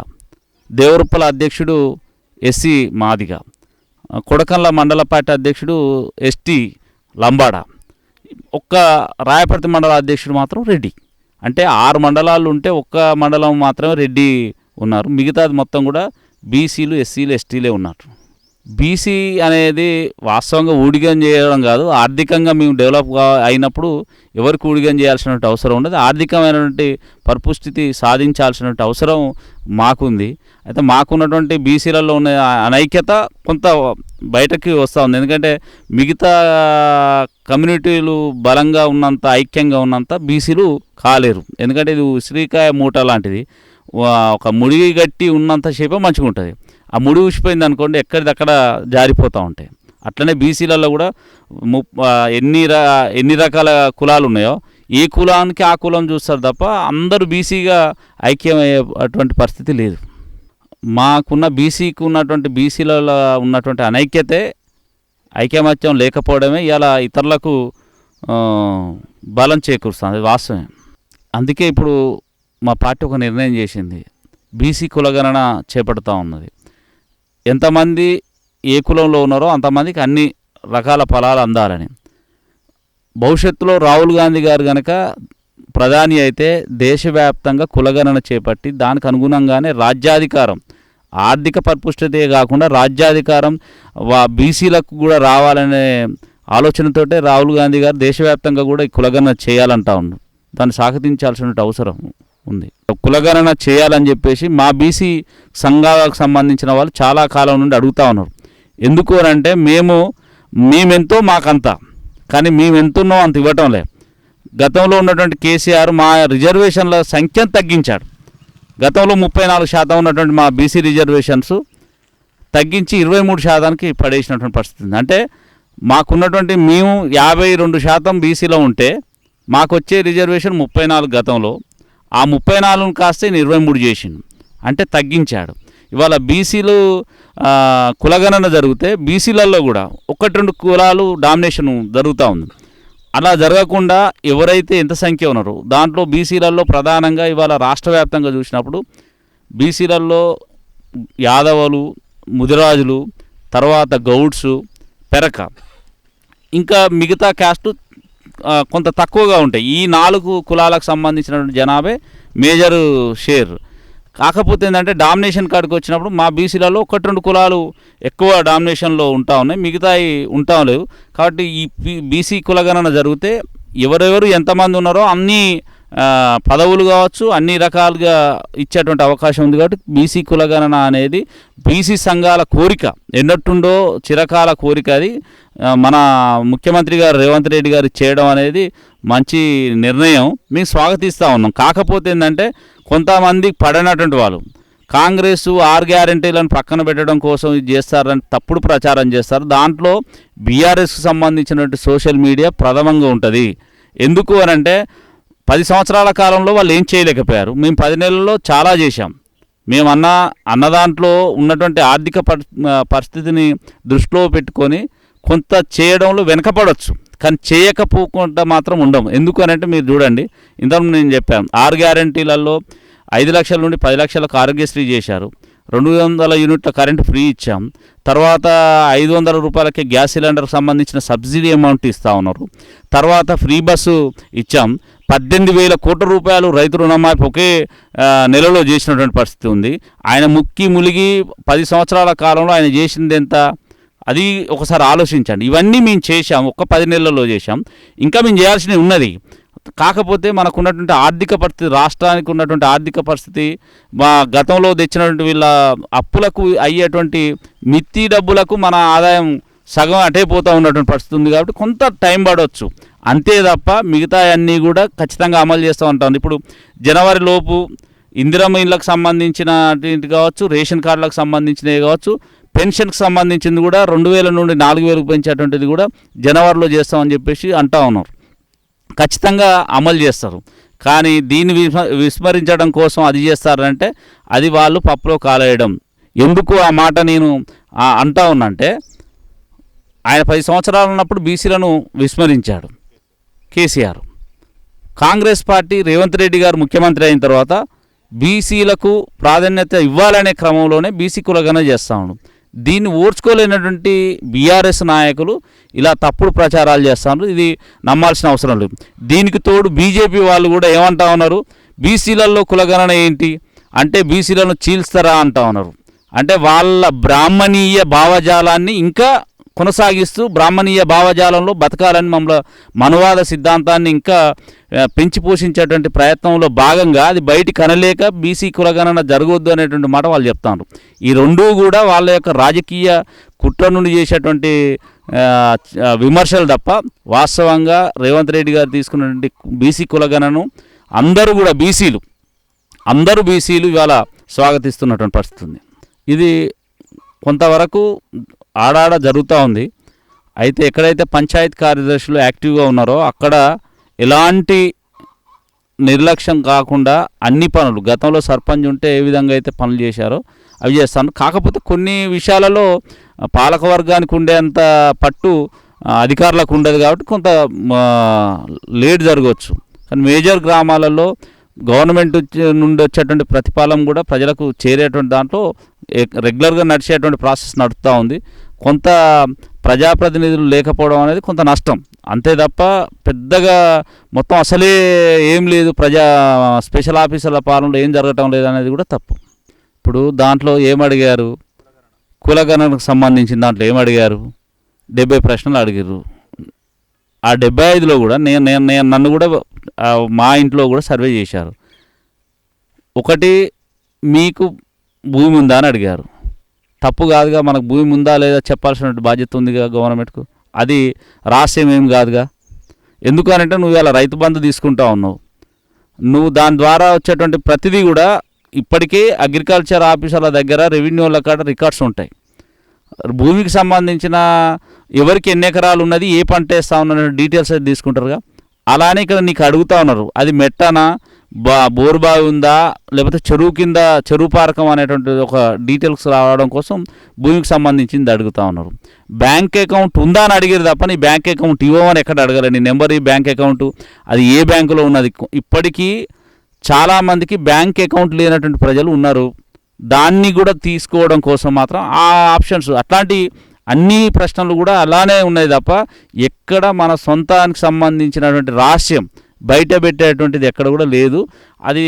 దేవరుప్పల అధ్యక్షుడు ఎస్సీ మాదిగ, కొడకండ్ల మండల పార్టీ అధ్యక్షుడు ఎస్టీ లంబాడ, ఒక్క రాయపర్తి మండల అధ్యక్షుడు మాత్రం రెడ్డి. అంటే 6 మండలాలు ఉంటే ఒక్క మండలం మాత్రమే రెడ్డి ఉన్నారు. మిగతాది మొత్తం కూడా బీసీలు, ఎస్సీలు, ఎస్టీలే ఉన్నారు. బీసీ అనేది వాస్తవంగా ఊడిగం చేయడం కాదు, ఆర్థికంగా మేము డెవలప్ అయినప్పుడు ఎవరికి ఊడిగం చేయాల్సినటువంటి అవసరం ఉండదు. ఆర్థికమైనటువంటి పరిపుష్టితి సాధించాల్సినటువంటి అవసరం మాకుంది. అయితే మాకున్నటువంటి బీసీలలో ఉన్న అనైక్యత కొంత బయటకి వస్తూ ఉంది. ఎందుకంటే మిగతా కమ్యూనిటీలు బలంగా ఉన్నంత, ఐక్యంగా ఉన్నంత బీసీలు కాలేరు. ఎందుకంటే ఇది ఉసిరికాయ మూట లాంటిది, ఒక ముడిగి గట్టి ఉన్నంతసేపే మంచిగా ఉంటుంది. ఆ ముడి ఊసిపోయింది అనుకోండి ఎక్కడిదక్కడ జారిపోతూ ఉంటాయి. అట్లనే బీసీలలో కూడా ఎన్ని రకాల కులాలు ఉన్నాయో ఏ కులానికి ఆ కులం చూస్తారు తప్ప అందరూ బీసీగా ఐక్యమయ్యేటువంటి పరిస్థితి లేదు. మాకున్న బీసీకి ఉన్నటువంటి బీసీలలో ఉన్నటువంటి అనైక్యతే ఐకమత్యం లేకపోవడమే ఇలా ఇతరులకు బలం చేకూరుస్తుంది. అది వాస్తవమే. అందుకే ఇప్పుడు మా పార్టీ ఒక నిర్ణయం చేసింది, బీసీ కులగణన చేపడుతూ ఉన్నది. ఎంతమంది ఏ కులంలో ఉన్నారో అంతమందికి అన్ని రకాల ఫలాలు అందాలని. భవిష్యత్తులో రాహుల్ గాంధీ గారు కనుక ప్రధాని అయితే దేశవ్యాప్తంగా కులగణన చేపట్టి దానికి అనుగుణంగానే రాజ్యాధికారం, ఆర్థిక పరిపుష్టతే కాకుండా రాజ్యాధికారం బీసీలకు కూడా రావాలనే ఆలోచనతోటే రాహుల్ గాంధీ గారు దేశవ్యాప్తంగా కూడా ఈ కులగణన చేయాలంటా ఉన్నారు. దాన్ని స్వాగతించాల్సిన అవసరం ఉంది. కులగణన చేయాలని చెప్పేసి మా బీసీ సంఘాలకు సంబంధించిన వాళ్ళు చాలా కాలం నుండి అడుగుతూ ఉన్నారు. ఎందుకు అని అంటే మేమెంతో మాకంతా, కానీ మేము ఎంతున్నాం అంత ఇవ్వటం లేదు. గతంలో ఉన్నటువంటి కేసీఆర్ మా రిజర్వేషన్ల సంఖ్యను తగ్గించాడు. గతంలో 34% ఉన్నటువంటి మా బీసీ రిజర్వేషన్స్ తగ్గించి 23%కి పడేసినటువంటి పరిస్థితి ఉంది. అంటే మాకున్నటువంటి మేము 52% బీసీలో ఉంటే మాకు వచ్చే రిజర్వేషన్ 34 గతంలో, ఆ 34ను కాస్త 23 చేసిండు, అంటే తగ్గించాడు. ఇవాళ బీసీలు కులగణన జరిగితే బీసీలలో కూడా 1-2 కులాలు డామినేషన్ జరుగుతూ ఉంది. అలా జరగకుండా ఎవరైతే ఎంత సంఖ్య ఉన్నారో దాంట్లో బీసీలలో ప్రధానంగా ఇవాళ రాష్ట్ర వ్యాప్తంగా చూసినప్పుడు బీసీలలో యాదవులు, ముదిరాజులు, తర్వాత గౌడ్సు, పెరక, ఇంకా మిగతా క్యాస్టు కొంత తక్కువగా ఉంటాయి. ఈ 4 కులాలకు సంబంధించినటువంటి జనాభే మేజర్ షేర్. కాకపోతే ఏంటంటే డామినేషన్ కాడికి వచ్చినప్పుడు మా బీసీలలో 1-2 కులాలు ఎక్కువ డామినేషన్లో ఉంటా ఉన్నాయి, మిగతాయి ఉంటా లేవు. కాబట్టి ఈ బీసీ కులగణన జరిగితే ఎవరెవరు ఎంతమంది ఉన్నారో అన్ని పదవులు కావచ్చు అన్ని రకాలుగా ఇచ్చేటువంటి అవకాశం ఉంది. కాబట్టి బీసీ కులగణన అనేది బీసీ సంఘాల కోరిక, ఎన్నట్టుండో చిరకాల కోరిక. అది మన ముఖ్యమంత్రి గారు రేవంత్ రెడ్డి గారు చేయడం అనేది మంచి నిర్ణయం, మేము స్వాగతిస్తూ ఉన్నాం. కాకపోతే ఏంటంటే కొంతమంది పడినటువంటి వాళ్ళు కాంగ్రెస్ 6 గ్యారెంటీలను పక్కన పెట్టడం కోసం ఇది చేస్తారని తప్పుడు ప్రచారం చేస్తారు. దాంట్లో బీఆర్ఎస్కి సంబంధించినటువంటి సోషల్ మీడియా ప్రథమంగా ఉంటుంది. ఎందుకు అని అంటే 10 సంవత్సరాల కాలంలో వాళ్ళు ఏం చేయలేకపోయారు, మేము 10 నెలల్లో చాలా చేశాం. మేము అన్న దాంట్లో ఉన్నటువంటి ఆర్థిక పరిస్థితిని దృష్టిలో పెట్టుకొని కొంత చేయడంలో వెనకపడవచ్చు, కానీ చేయకపోకుండా మాత్రం ఉండము. ఎందుకు అని అంటే మీరు చూడండి, ఇంతకు నేను చెప్పాను 6 గ్యారెంటీలలో 5 లక్షల నుండి 10 లక్షలకు ఆరోగ్యశ్రీ చేశారు, 200 యూనిట్ల కరెంటు ఫ్రీ ఇచ్చాం, తర్వాత 500 రూపాయలకే గ్యాస్ సిలిండర్కి సంబంధించిన సబ్సిడీ అమౌంట్ ఇస్తూ ఉన్నారు, తర్వాత ఫ్రీ బస్సు ఇచ్చాం, 18,000 కోట్ల రూపాయలు రైతు రుణమాఫీ ఒకే నెలలో చేసినటువంటి పరిస్థితి ఉంది. ఆయన ములిగి 10 సంవత్సరాల కాలంలో ఆయన చేసింది ఎంత, అది ఒకసారి ఆలోచించండి. ఇవన్నీ మేము చేశాం, ఒక్క 10 నెలల్లో చేశాం, ఇంకా మేము చేయాల్సినవి ఉన్నది. కాకపోతే మనకున్నటువంటి ఆర్థిక పరిస్థితి, రాష్ట్రానికి ఉన్నటువంటి ఆర్థిక పరిస్థితి, మా గతంలో తెచ్చినటువంటి వీళ్ళ అప్పులకు అయ్యేటువంటి మిత్తి డబ్బులకు మన ఆదాయం సగం అటే పోతూ ఉన్నటువంటి పరిస్థితి ఉంది. కాబట్టి కొంత టైం పడవచ్చు అంతే తప్ప మిగతా అన్నీ కూడా ఖచ్చితంగా అమలు చేస్తూ ఉంటాం. ఇప్పుడు జనవరి లోపు ఇందిరమ్మ ఇళ్ళకు సంబంధించినటువంటి కావచ్చు, రేషన్ కార్డులకు సంబంధించినవి కావచ్చు, పెన్షన్కి సంబంధించింది కూడా 2,000 నుండి 4,000కు పెంచేటువంటిది కూడా జనవరిలో చేస్తామని చెప్పేసి అంటూ ఉన్నారు. ఖచ్చితంగా అమలు చేస్తారు. కానీ దీన్ని విస్మరించడం కోసం అది చేస్తారంటే అది వాళ్ళు పప్పులో కాలేయడం. ఎందుకు ఆ మాట నేను అంటా ఉన్నానంటే, ఆయన 10 సంవత్సరాలు ఉన్నప్పుడు బీసీలను విస్మరించాడు కేసీఆర్. కాంగ్రెస్ పార్టీ రేవంత్ రెడ్డి గారు ముఖ్యమంత్రి అయిన తర్వాత బీసీలకు ప్రాధాన్యత ఇవ్వాలనే క్రమంలోనే బీసీ కులగణన చేస్తూ ఉన్నాం. దీన్ని ఓర్చుకోలేనటువంటి బీఆర్ఎస్ నాయకులు ఇలా తప్పుడు ప్రచారాలు చేస్తున్నారు. ఇది నమ్మాల్సిన అవసరం లేదు. దీనికి తోడు బీజేపీ వాళ్ళు కూడా ఏమంటా ఉన్నారు, బీసీలలో కులగణన ఏంటి అంటే బీసీలను చీల్స్తారా అంటా ఉన్నారు. అంటే వాళ్ళ బ్రాహ్మణీయ భావజాలాన్ని ఇంకా కొనసాగిస్తూ బ్రాహ్మణీయ భావజాలంలో బతకాలని మనువాద సిద్ధాంతాన్ని ఇంకా పెంచి పోషించేటువంటి ప్రయత్నంలో భాగంగా అది బయటికి అనలేక బీసీ కులగణన జరగవద్దు అనేటువంటి మాట వాళ్ళు చెప్తారు. ఈ రెండూ కూడా వాళ్ళ యొక్క రాజకీయ కుట్ర నుండి చేసేటువంటి విమర్శలు తప్ప వాస్తవంగా రేవంత్ రెడ్డి గారు తీసుకున్నటువంటి బీసీ కులగణను అందరూ కూడా బీసీలు ఇవాళ స్వాగతిస్తున్నటువంటి పరిస్థితి ఉంది. ఇది కొంతవరకు ఆడాడ జరుగుతూ ఉంది. అయితే ఎక్కడైతే పంచాయతీ కార్యదర్శులు యాక్టివ్గా ఉన్నారో అక్కడ ఎలాంటి నిర్లక్ష్యం కాకుండా అన్ని పనులు గతంలో సర్పంచ్ ఉంటే ఏ విధంగా అయితే పనులు చేశారో అవి చేస్తాను. కాకపోతే కొన్ని విషయాలలో పాలకవర్గానికి ఉండేంత పట్టు అధికారులకు ఉండదు కాబట్టి కొంత లేట్ జరగవచ్చు. కానీ మేజర్ గ్రామాలలో గవర్నమెంట్ నుండి వచ్చేటువంటి ప్రతిపాదన కూడా ప్రజలకు చేరేటువంటి దాంట్లో రెగ్యులర్గా నడిచేటువంటి ప్రాసెస్ నడుస్తూ ఉంది. కొంత ప్రజాప్రతినిధులు లేకపోవడం అనేది కొంత నష్టం, అంతే తప్ప పెద్దగా మొత్తం అసలే ఏం లేదు, స్పెషల్ ఆఫీసర్ల పాలనలో ఏం జరగటం లేదు అనేది కూడా తప్పు. ఇప్పుడు దాంట్లో ఏమడిగారు, కులగణనకు సంబంధించిన దాంట్లో ఏమడిగారు, 70 ప్రశ్నలు అడిగారు. ఆ 75లో కూడా నన్ను కూడా మా ఇంట్లో కూడా సర్వే చేశారు. ఒకటి, మీకు భూమి ఉందా అని అడిగారు. తప్పు కాదుగా, మనకు భూమి ఉందా లేదా చెప్పాల్సిన బాధ్యత ఉందిగా గవర్నమెంట్కు. అది రహస్యం ఏం కాదుగా. ఎందుకు అనంటే నువ్వు ఇలా రైతు బంధు తీసుకుంటా ఉన్నావు, నువ్వు దాని ద్వారా వచ్చేటువంటి ప్రతిదీ కూడా ఇప్పటికీ అగ్రికల్చర్ ఆఫీసర్ల దగ్గర, రెవెన్యూల కాడ రికార్డ్స్ ఉంటాయి. భూమికి సంబంధించిన ఎవరికి ఎన్ని ఎకరాలు ఉన్నది, ఏ పంట వేస్తా ఉన్న డీటెయిల్స్ అయితే తీసుకుంటారుగా. అలానే ఇక్కడ నీకు అడుగుతూ ఉన్నారు, అది మెట్టనా, బోరుబావి ఉందా, లేకపోతే చెరువు కింద చెరువు పారకం అనేటువంటి ఒక డీటెయిల్స్ రావడం కోసం భూమికి సంబంధించింది అడుగుతూ ఉన్నారు. బ్యాంక్ అకౌంట్ ఉందా అని అడిగారు తప్ప నీ బ్యాంక్ అకౌంట్ ఇవ్వమని ఎక్కడ అడగలేదు. నీ నెంబర్, ఈ బ్యాంక్ అకౌంట్ అది ఏ బ్యాంకులో ఉన్నది. ఇప్పటికీ చాలామందికి బ్యాంక్ అకౌంట్ లేనటువంటి ప్రజలు ఉన్నారు. దాన్ని కూడా తీసుకోవడం కోసం మాత్రం ఆ ఆప్షన్స్, అట్లాంటి అన్ని ప్రశ్నలు కూడా అలానే ఉన్నాయి తప్ప ఎక్కడ మన సొంతానికి సంబంధించినటువంటి రహస్యం బయట పెట్టేటువంటిది ఎక్కడ కూడా లేదు. అది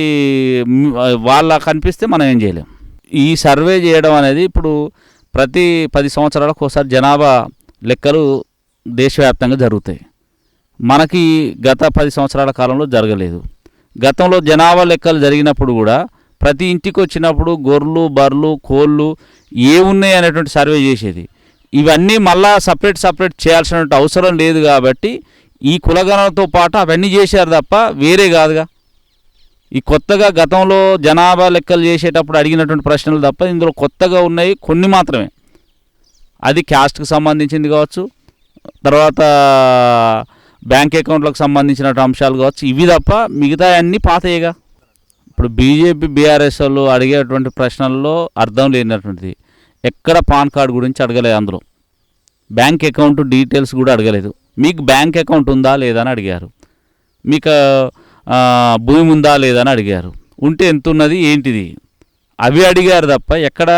వాళ్ళకి కనిపిస్తే మనం ఏం చేయలేం. ఈ సర్వే చేయడం అనేది ఇప్పుడు ప్రతి 10 సంవత్సరాలకు ఒకసారి జనాభా లెక్కలు దేశవ్యాప్తంగా జరుగుతాయి. మనకి గత 10 సంవత్సరాల కాలంలో జరగలేదు. గతంలో జనాభా లెక్కలు జరిగినప్పుడు కూడా ప్రతి ఇంటికి వచ్చినప్పుడు గొర్రెలు, బర్రెలు, కోళ్ళు ఏ ఉన్నాయి అనేటువంటి సర్వే చేసేది. ఇవన్నీ మళ్ళా సపరేట్ చేయాల్సిన అవసరం లేదు కాబట్టి ఈ కులగణనతో పాటు అవన్నీ చేశారు తప్ప వేరే కాదుగా. ఈ కొత్తగా గతంలో జనాభా లెక్కలు చేసేటప్పుడు అడిగినటువంటి ప్రశ్నలు తప్ప ఇందులో కొత్తగా ఉన్నాయి కొన్ని మాత్రమే. అది క్యాస్ట్కి సంబంధించింది కావచ్చు, తర్వాత బ్యాంక్ అకౌంట్లకు సంబంధించిన అంశాలు కావచ్చు, ఇవి తప్ప మిగతా అన్నీ పాతయ్యగా. ఇప్పుడు బీజేపీ, బీఆర్ఎస్ వాళ్ళు అడిగేటువంటి ప్రశ్నల్లో అర్థం లేనటువంటిది. ఎక్కడ పాన్ కార్డు గురించి అడగలేదు, అందులో బ్యాంక్ అకౌంట్ డీటెయిల్స్ కూడా అడగలేదు. మీకు బ్యాంక్ అకౌంట్ ఉందా లేదా అని అడిగారు, మీకు భూమి ఉందా లేదా అని అడిగారు, ఉంటే ఎంత ఉన్నది ఏంటిది అవి అడిగారు తప్ప ఎక్కడ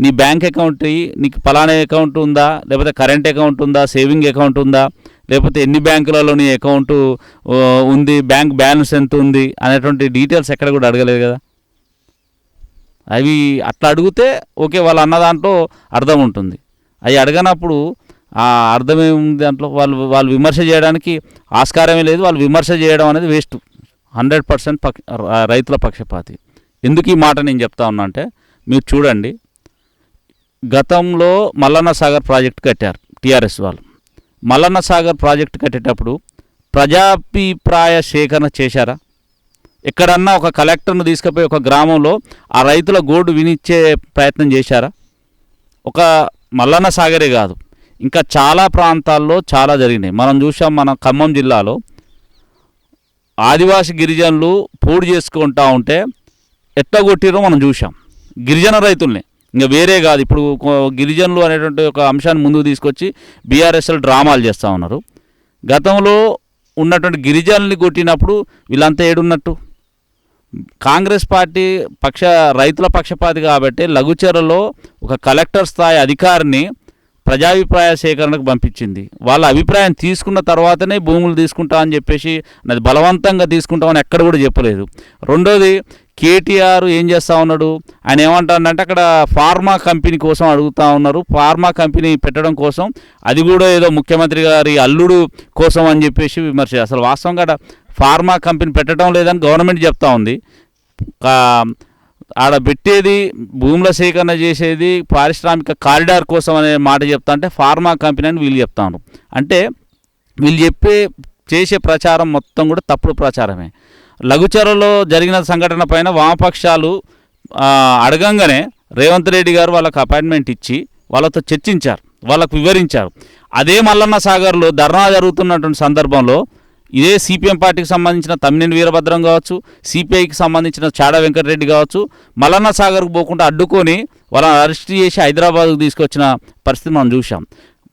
నీ బ్యాంక్ అకౌంట్, నీకు పలానా అకౌంట్ ఉందా, లేకపోతే కరెంట్ అకౌంట్ ఉందా, సేవింగ్ అకౌంట్ ఉందా, లేకపోతే ఎన్ని బ్యాంకులలో నీ అకౌంట్ ఉంది, బ్యాంక్ బ్యాలెన్స్ ఎంత ఉంది అనేటువంటి డీటెయిల్స్ ఎక్కడ కూడా అడగలేదు కదా. అవి అట్లా అడిగితే ఓకే, వాళ్ళు అన్న దాంట్లో అర్థం ఉంటుంది. అవి అడగనప్పుడు ఆ అర్థమేముంది దాంట్లో, వాళ్ళు విమర్శ చేయడానికి ఆస్కారమే లేదు. వాళ్ళు విమర్శ చేయడం అనేది వేస్ట్. 100% రైతుల పక్షపాతి. ఎందుకు ఈ మాట నేను చెప్తా ఉన్నా అంటే, మీరు చూడండి, గతంలో మల్లన్న సాగర్ ప్రాజెక్టు కట్టారు టీఆర్ఎస్ వాళ్ళు. మల్లన్న సాగర్ ప్రాజెక్టు కట్టేటప్పుడు ప్రజాభిప్రాయ సేకరణ చేశారా? ఎక్కడన్నా ఒక కలెక్టర్ను తీసుకుపోయి ఒక గ్రామంలో ఆ రైతుల గోడు వినిచ్చే ప్రయత్నం చేశారా? ఒక మల్లన్న సాగరే కాదు, ఇంకా చాలా ప్రాంతాల్లో చాలా జరిగినాయి. మనం చూసాం, మన ఖమ్మం జిల్లాలో ఆదివాసి గిరిజనులు పోడు చేసుకుంటూ ఉంటే ఎట్లా కొట్టిరో మనం చూసాం. గిరిజన రైతుల్ని, ఇంకా వేరే కాదు. ఇప్పుడు గిరిజనులు అనేటువంటి ఒక అంశాన్ని ముందుకు తీసుకొచ్చి బీఆర్ఎస్ఎల్ డ్రామాలు చేస్తూ ఉన్నారు. గతంలో ఉన్నటువంటి గిరిజనుల్ని కొట్టినప్పుడు వీళ్ళంతా ఏడున్నట్టు? కాంగ్రెస్ పార్టీ రైతుల పక్షపాతి కాబట్టి లఘుచర్లలో ఒక కలెక్టర్ స్థాయి అధికారిని ప్రజాభిప్రాయ సేకరణకు పంపించింది. వాళ్ళ అభిప్రాయం తీసుకున్న తర్వాతనే భూములు తీసుకుంటా అని చెప్పేసి, అది బలవంతంగా తీసుకుంటామని ఎక్కడ కూడా చెప్పలేదు. రెండోది, కేటీఆర్ ఏం చేస్తూ ఉన్నాడు, ఆయన ఏమంటాడంటే అక్కడ ఫార్మా కంపెనీ కోసం అడుగుతూ ఉన్నారు. ఫార్మా కంపెనీ పెట్టడం కోసం, అది కూడా ఏదో ముఖ్యమంత్రి గారి అల్లుడు కోసం అని చెప్పేసి విమర్శ. అసలు వాస్తవంగా ఫార్మా కంపెనీ పెట్టడం లేదని గవర్నమెంట్ చెప్తా ఉంది. ఆడ పెట్టేది, భూముల సేకరణ చేసేది పారిశ్రామిక కారిడార్ కోసం అనే మాట చెప్తా అంటే ఫార్మా కంపెనీ అని వీళ్ళు చెప్తాను. అంటే వీళ్ళు చేసే ప్రచారం మొత్తం కూడా తప్పుడు ప్రచారమే. లఘుచర్లలో జరిగిన సంఘటన పైన వామపక్షాలు అడగంగానే రేవంత్ రెడ్డి గారు వాళ్ళకు అపాయింట్మెంట్ ఇచ్చి వాళ్ళతో చర్చించారు, వాళ్ళకు వివరించారు. అదే మల్లన్న సాగర్లో ధర్నా జరుగుతున్నటువంటి సందర్భంలో ఇదే సిపిఎం పార్టీకి సంబంధించిన తమ్మినేని వీరభద్రం కావచ్చు, సిపిఐకి సంబంధించిన చాడా వెంకటరెడ్డి కావచ్చు, మల్లన్న సాగర్కు పోకుండా అడ్డుకొని వాళ్ళని అరెస్ట్ చేసి హైదరాబాద్కు తీసుకొచ్చిన పరిస్థితి మనం చూసాం.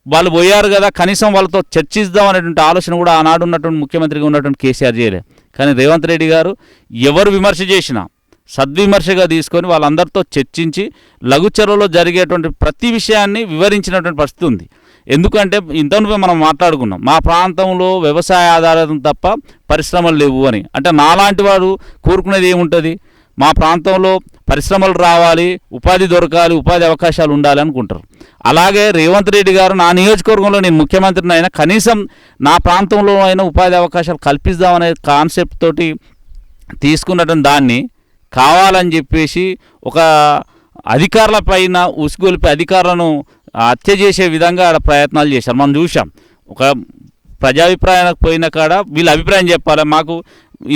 వాళ్ళు పోయారు కదా, కనీసం వాళ్ళతో చర్చిద్దాం అనేటువంటి ఆలోచన కూడా ఆనాడు ఉన్నటువంటి ముఖ్యమంత్రిగా ఉన్నటువంటి కేసీఆర్ చేయలేదు. కానీ రేవంత్ రెడ్డి గారు ఎవరు విమర్శ చేసినా సద్విమర్శగా తీసుకొని వాళ్ళందరితో చర్చించి లఘుచర్యలో జరిగేటువంటి ప్రతి విషయాన్ని వివరించినటువంటి పరిస్థితి ఉంది. ఎందుకంటే ఇంతలో మనం మాట్లాడుకున్నాం, మా ప్రాంతంలో వ్యవసాయ ఆధారితం తప్ప పరిశ్రమలు లేవు అని. అంటే నాలాంటి వాడు కోరుకునేది ఏముంటుంది? మా ప్రాంతంలో పరిశ్రమలు రావాలి, ఉపాధి దొరకాలి, ఉపాధి అవకాశాలు ఉండాలి అనుకుంటారు. అలాగే రేవంత్ రెడ్డి గారు నా నియోజకవర్గంలో నేను ముఖ్యమంత్రిని అయినా కనీసం నా ప్రాంతంలో అయినా ఉపాధి అవకాశాలు కల్పిద్దామనే కాన్సెప్ట్ తోటి తీసుకున్నటువంటి దాన్ని కావాలని చెప్పేసి ఒక అధికారుల పైన ఉసుగొలిపి అధికారులను హత్య చేసే విధంగా ఆడ ప్రయత్నాలు చేశారు. మనం చూసాం. ఒక ప్రజాభిప్రాయానికి పోయిన కాడ వీళ్ళ అభిప్రాయం చెప్పాలి, మాకు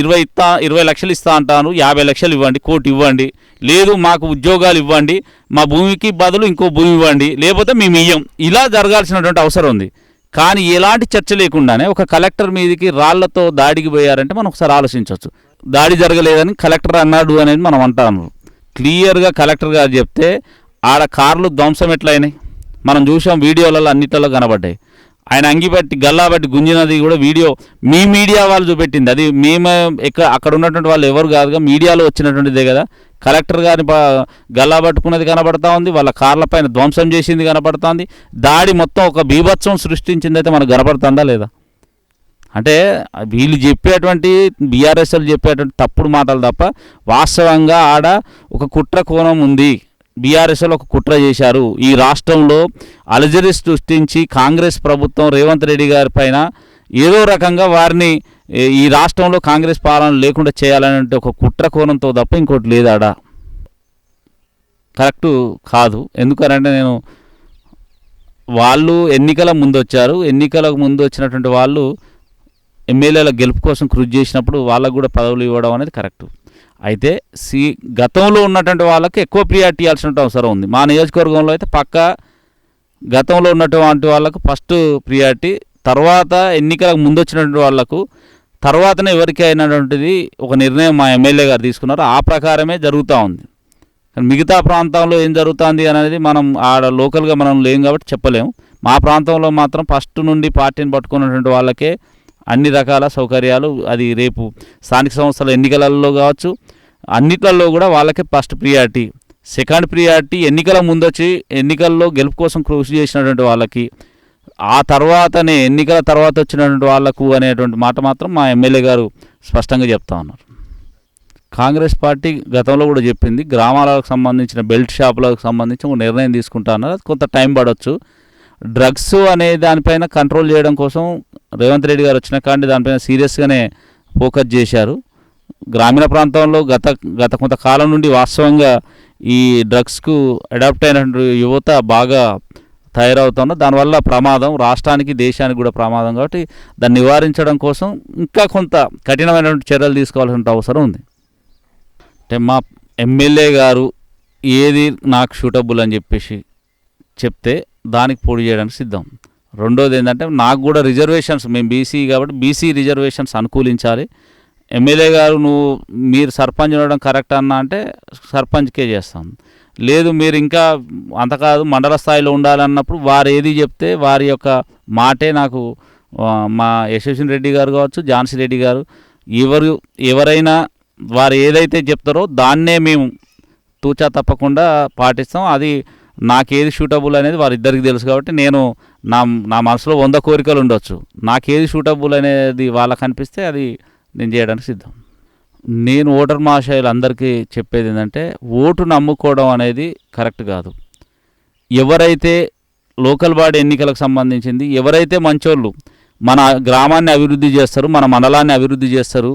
20 లక్షలు ఇస్తా అంటాను, 50 లక్షలు ఇవ్వండి, 1 కోటి ఇవ్వండి, లేదు మాకు ఉద్యోగాలు ఇవ్వండి, మా భూమికి బదులు ఇంకో భూమి ఇవ్వండి, లేకపోతే మేము ఇయ్యం. ఇలా జరగాల్సినటువంటి అవసరం ఉంది. కానీ ఎలాంటి చర్చ లేకుండానే ఒక కలెక్టర్ మీదకి రాళ్లతో దాడికి పోయారంటే మనం ఒకసారి ఆలోచించవచ్చు. దాడి జరగలేదని కలెక్టర్ అన్నాడు అనేది మనం అంటాము. క్లియర్గా కలెక్టర్ గారు చెప్తే ఆడ కార్లు ధ్వంసం ఎట్లయినాయి మనం చూసాం, వీడియోలలో అన్నిట్లలో కనబడ్డాయి. ఆయన అంగిపెట్టి గల్లాబట్టి గుంజినది కూడా వీడియో మీ మీడియా వాళ్ళు చూపెట్టింది. అది మేము అక్కడ ఉన్నటువంటి వాళ్ళు ఎవరు కాదుగా, మీడియాలో వచ్చినటువంటిదే కదా. కలెక్టర్ గారిని గల్లా పట్టుకున్నది కనబడతా ఉంది, వాళ్ళ కార్లపైన ధ్వంసం చేసింది కనబడుతుంది, దాడి మొత్తం ఒక బీభత్సం సృష్టించింది అయితే మనకు కనబడుతుందా లేదా? అంటే వీళ్ళు చెప్పేటువంటి బీఆర్ఎస్లు చెప్పేటువంటి తప్పుడు మాటలు తప్ప వాస్తవంగా ఆడ ఒక కుట్ర కోణం ఉంది. బీఆర్ఎస్లో ఒక కుట్ర చేశారు. ఈ రాష్ట్రంలో అలజడి సృష్టించి కాంగ్రెస్ ప్రభుత్వం రేవంత్ రెడ్డి గారి పైన ఏదో రకంగా వారిని ఈ రాష్ట్రంలో కాంగ్రెస్ పాలన లేకుండా చేయాలనే ఒక కుట్ర కోణంతో తప్ప ఇంకోటి లేదాడా? కరెక్టు కాదు. ఎందుకనంటే నేను వాళ్ళు ఎన్నికల ముందు వచ్చారు, ఎన్నికలకు ముందు వచ్చినటువంటి వాళ్ళు ఎమ్మెల్యేల గెలుపు కోసం కృషి చేసినప్పుడు వాళ్ళకు కూడా పదవులు ఇవ్వడం అనేది కరెక్టు. అయితే గతంలో ఉన్నటువంటి వాళ్ళకి ఎక్కువ ప్రియారిటీ ఇవ్వాల్సిన అవసరం ఉంది. మా నియోజకవర్గంలో అయితే పక్కా గతంలో ఉన్నటువంటి వాళ్ళకు ఫస్ట్ ప్రియారిటీ, తర్వాత ఎన్నికలకు ముందు వచ్చినటువంటి వాళ్ళకు తర్వాతనే ఎవరికి అయినటువంటిది ఒక నిర్ణయం మా ఎమ్మెల్యే గారు తీసుకున్నారు. ఆ ప్రకారమే జరుగుతూ ఉంది. కానీ మిగతా ప్రాంతంలో ఏం జరుగుతుంది అనేది మనం ఆడ లోకల్గా మనం లేం కాబట్టి చెప్పలేము. మా ప్రాంతంలో మాత్రం ఫస్ట్ నుండి పార్టీని పట్టుకున్నటువంటి వాళ్ళకే అన్ని రకాల సౌకర్యాలు, అది రేపు స్థానిక సంస్థల ఎన్నికలలో కావచ్చు అన్నిట్లలో కూడా వాళ్ళకే ఫస్ట్ ప్రియారిటీ. సెకండ్ ప్రియారిటీ ఎన్నికల ముందొచ్చి ఎన్నికల్లో గెలుపు కోసం కృషి చేసినటువంటి వాళ్ళకి, ఆ తర్వాతనే ఎన్నికల తర్వాత వచ్చినటువంటి వాళ్లకు అనేటువంటి మాట మాత్రం మా ఎమ్మెల్యే గారు స్పష్టంగా చెప్తా ఉన్నారు. కాంగ్రెస్ పార్టీ గతంలో కూడా చెప్పింది, గ్రామాలకు సంబంధించిన బెల్ట్ షాపులకు సంబంధించి ఒక నిర్ణయం తీసుకుంటా అన్నారు. అది కొంత టైం పడవచ్చు. డ్రగ్స్ అనే దానిపైన కంట్రోల్ చేయడం కోసం రేవంత్ రెడ్డి గారు వచ్చిన కానీ దానిపైన సీరియస్గానే ఫోకస్ చేశారు. గ్రామీణ ప్రాంతంలో గత కొంతకాలం నుండి వాస్తవంగా ఈ డ్రగ్స్కు అడాప్ట్ అయినటువంటి యువత బాగా తయారవుతున్నారు. దానివల్ల ప్రమాదం రాష్ట్రానికి, దేశానికి కూడా ప్రమాదం. కాబట్టి దాన్ని నివారించడం కోసం ఇంకా కొంత కఠినమైనటువంటి చర్యలు తీసుకోవాల్సిన అవసరం ఉంది. అంటే మా ఎమ్మెల్యే గారు ఏది నాకు సూటబుల్ అని చెప్పేసి చెప్తే దానికి పోటీ చేయడానికి సిద్ధం. రెండోది ఏంటంటే నాకు కూడా రిజర్వేషన్స్, మేము బీసీ కాబట్టి బీసీ రిజర్వేషన్స్ అనుకూలించాలి. ఎమ్మెల్యే గారు మీరు సర్పంచ్ ఉండడం కరెక్ట్ అన్నా అంటే సర్పంచ్కే చేస్తాం. లేదు మీరు ఇంకా అంత కాదు మండల స్థాయిలో ఉండాలన్నప్పుడు వారు ఏది చెప్తే వారి యొక్క మాటే నాకు మా యశస్విని రెడ్డి గారు కావచ్చు, ఝాన్సీ రెడ్డి గారు ఎవరైనా వారు ఏదైతే చెప్తారో దాన్నే మేము తూచా తప్పకుండా పాటిస్తాం. అది నాకేది సూటబుల్ అనేది వారిద్దరికి తెలుసు. కాబట్టి నేను నా మనసులో 100 కోరికలు ఉండొచ్చు, నాకేది సూటబుల్ అనేది వాళ్ళకి అనిపిస్తే అది నేను చేయడానికి సిద్ధం. నేను ఓటర్ మహాశయులు అందరికీ చెప్పేది ఏంటంటే, ఓటు నమ్ముకోవడం అనేది కరెక్ట్ కాదు. ఎవరైతే లోకల్ బాడీ ఎన్నికలకు సంబంధించింది ఎవరైతే మంచోళ్ళు మన గ్రామాన్ని అభివృద్ధి చేస్తారు, మన మండలాన్ని అభివృద్ధి చేస్తారు,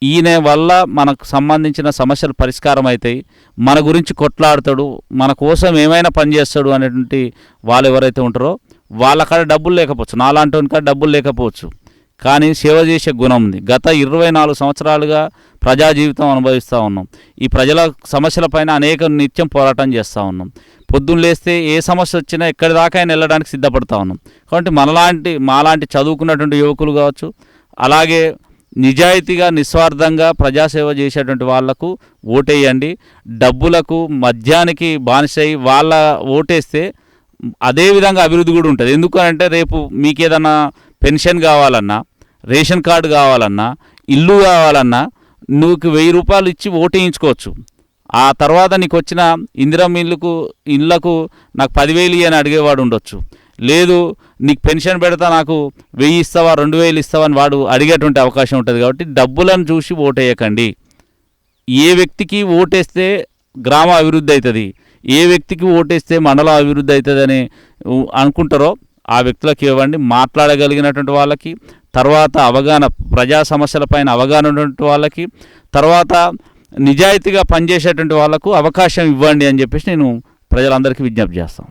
ఈయన వల్ల మనకు సంబంధించిన సమస్యలు పరిష్కారం అవుతాయి, మన గురించి కొట్లాడతాడు, మన కోసం ఏమైనా పనిచేస్తాడు అనేటువంటి వాళ్ళు ఎవరైతే ఉంటారో వాళ్ళ కాడ డబ్బులు లేకపోవచ్చు, నాలాంటి కాడ డబ్బులు లేకపోవచ్చు, కానీ సేవ చేసే గుణం ఉంది. గత 24 సంవత్సరాలుగా ప్రజా జీవితం అనుభవిస్తూ ఉన్నాం. ఈ ప్రజల సమస్యలపైన నిత్యం పోరాటం చేస్తూ ఉన్నాం. పొద్దున్న లేస్తే ఏ సమస్య వచ్చినా ఎక్కడి దాకా అయినా వెళ్ళడానికి సిద్ధపడతా ఉన్నాం. కాబట్టి మాలాంటి చదువుకున్నటువంటి యువకులు కావచ్చు, అలాగే నిజాయితీగా నిస్వార్థంగా ప్రజాసేవ చేసేటువంటి వాళ్లకు ఓటేయండి. డబ్బులకు మద్యానికి బానిసై వాళ్ళ ఓటేస్తే అదేవిధంగా అభివృద్ధి కూడా ఉంటుంది. ఎందుకంటే రేపు మీకు ఏదన్నా పెన్షన్ కావాలన్నా, రేషన్ కార్డు కావాలన్నా, ఇల్లు కావాలన్నా నువ్వు 1000 రూపాయలు ఇచ్చి ఓటేయించుకోవచ్చు. ఆ తర్వాత నీకు వచ్చిన ఇందిరమ్మ ఇళ్లకు నాకు 10,000 అని అడిగేవాడు ఉండొచ్చు. లేదు నీకు పెన్షన్ పెడతా నాకు 1000 ఇస్తావా 2000 ఇస్తావా అని వాడు అడిగేటువంటి అవకాశం ఉంటుంది. కాబట్టి డబ్బులను చూసి ఓటేయకండి. ఏ వ్యక్తికి ఓటేస్తే గ్రామ అభివృద్ధి అవుతుంది, ఏ వ్యక్తికి ఓటేస్తే మండలం అభివృద్ధి అవుతుందని అనుకుంటారో ఆ వ్యక్తులకు ఇవ్వండి. మాట్లాడగలిగినటువంటి వాళ్ళకి, తర్వాత ప్రజా సమస్యలపైన అవగాహన ఉన్నటువంటి వాళ్ళకి, తర్వాత నిజాయితీగా పనిచేసేటువంటి వాళ్ళకు అవకాశం ఇవ్వండి అని చెప్పేసి నేను ప్రజలందరికీ విజ్ఞప్తి చేస్తాను.